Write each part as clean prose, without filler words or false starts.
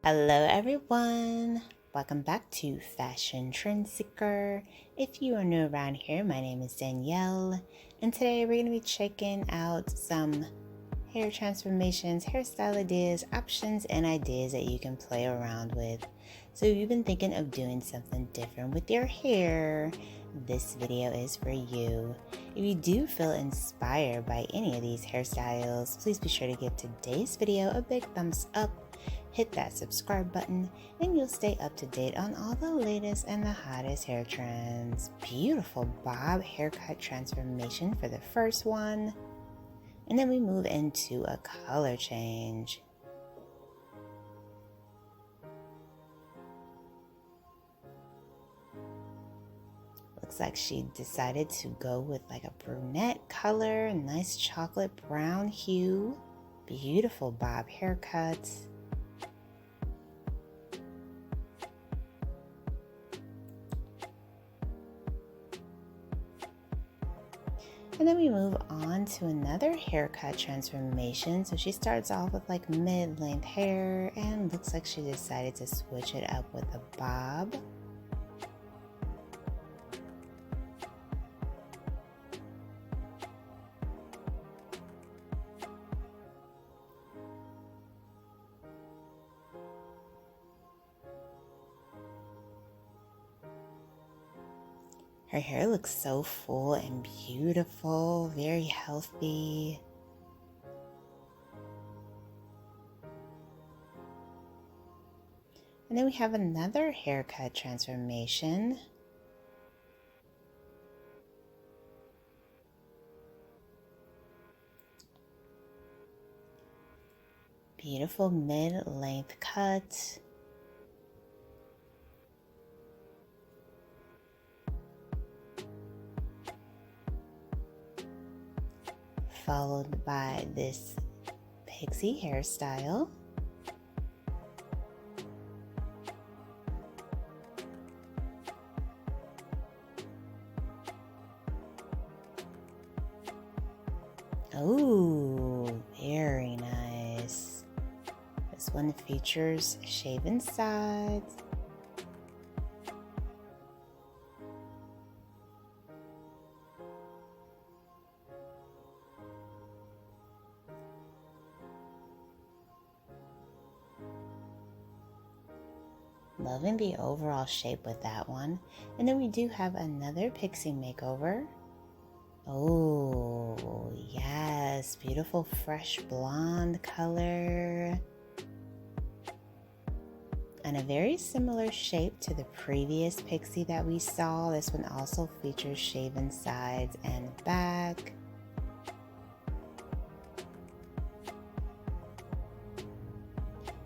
Hello everyone, welcome back to Fashion Trend Seeker. If you are new around here, my name is Danielle, and today we're going to be checking out some hair transformations, hairstyle ideas, options, and ideas that you can play around with. So if you've been thinking of doing something different with your hair, this video is for you. If you do feel inspired by any of these hairstyles, please be sure to give today's video a big thumbs up. Hit that subscribe button and you'll stay up to date on all the latest and the hottest hair trends. Beautiful bob haircut transformation for the first one. And then we move into a color change. Looks like she decided to go with like a brunette color, a nice chocolate brown hue. Beautiful bob haircut. And then we move on to another haircut transformation. So she starts off with like mid-length hair and looks like she decided to switch it up with a bob. Her hair looks so full and beautiful, very healthy. And then we have another haircut transformation. Beautiful mid-length cut. Followed by this pixie hairstyle. Oh, very nice. This one features shaven sides. Loving the overall shape with that one. And then we do have another pixie makeover. Oh, yes. Beautiful fresh blonde color. And a very similar shape to the previous pixie that we saw. This one also features shaven sides and back.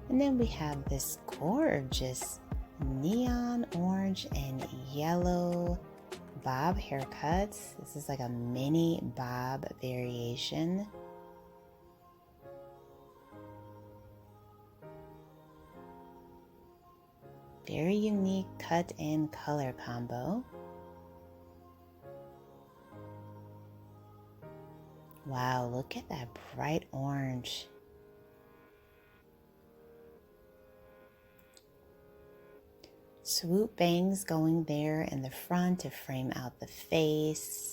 And then we have this gorgeous neon orange and yellow bob haircuts. This is like a mini bob variation. Very unique cut and color combo. Wow, look at that bright orange. Swoop bangs going there in the front to frame out the face.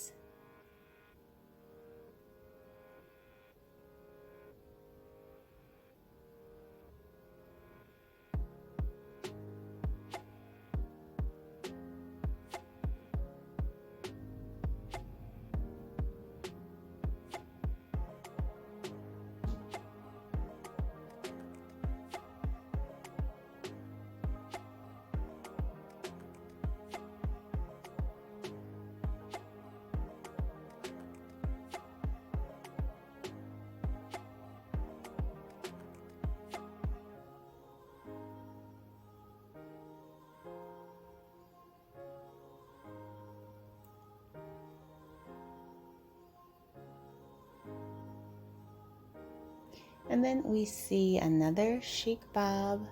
And then we see another chic bob,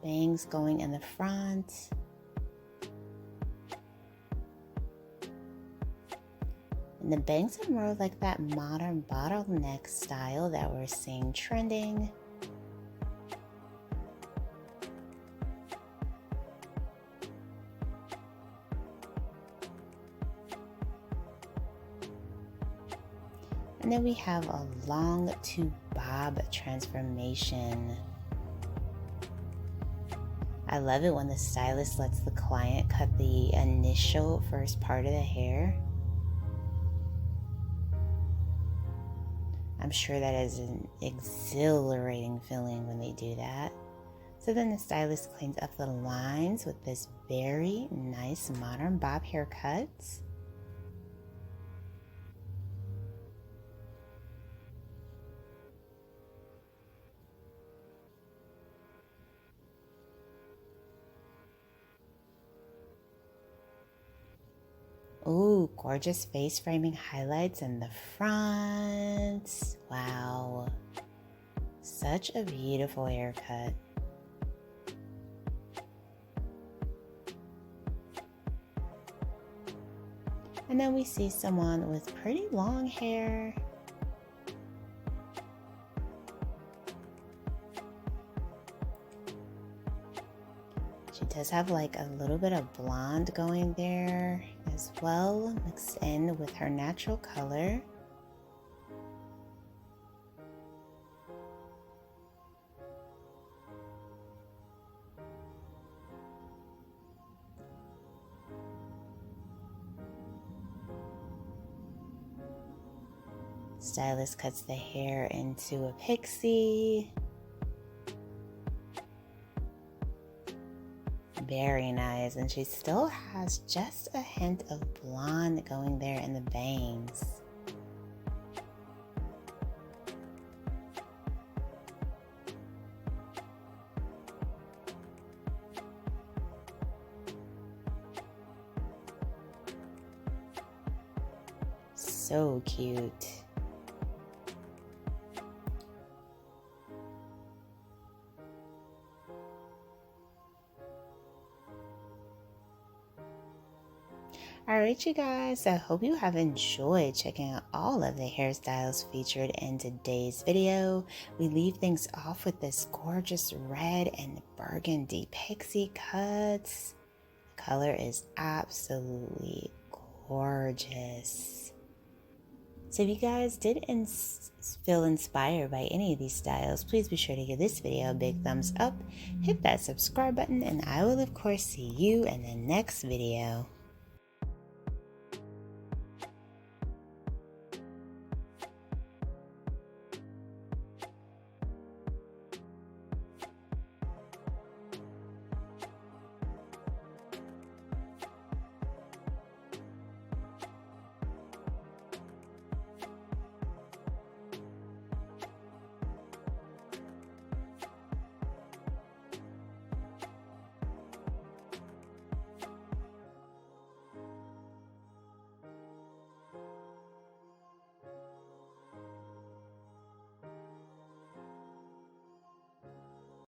bangs going in the front. And the bangs are more like that modern bottleneck style that we're seeing trending. And then we have a long to bob transformation. I love it when the stylist lets the client cut the initial first part of the hair. I'm sure that is an exhilarating feeling when they do that. So then the stylist cleans up the lines with this very nice modern bob haircut. Ooh, gorgeous face framing highlights in the front. Wow. Such a beautiful haircut. And then we see someone with pretty long hair. She does have like a little bit of blonde going there as well, mixed in with her natural color. Stylist cuts the hair into a pixie. Very nice, and she still has just a hint of blonde going there in the bangs. So cute. Alright you guys, I hope you have enjoyed checking out all of the hairstyles featured in today's video. We leave things off with this gorgeous red and burgundy pixie cuts. The color is absolutely gorgeous. So if you guys did feel inspired by any of these styles, please be sure to give this video a big thumbs up, hit that subscribe button, and I will of course see you in the next video.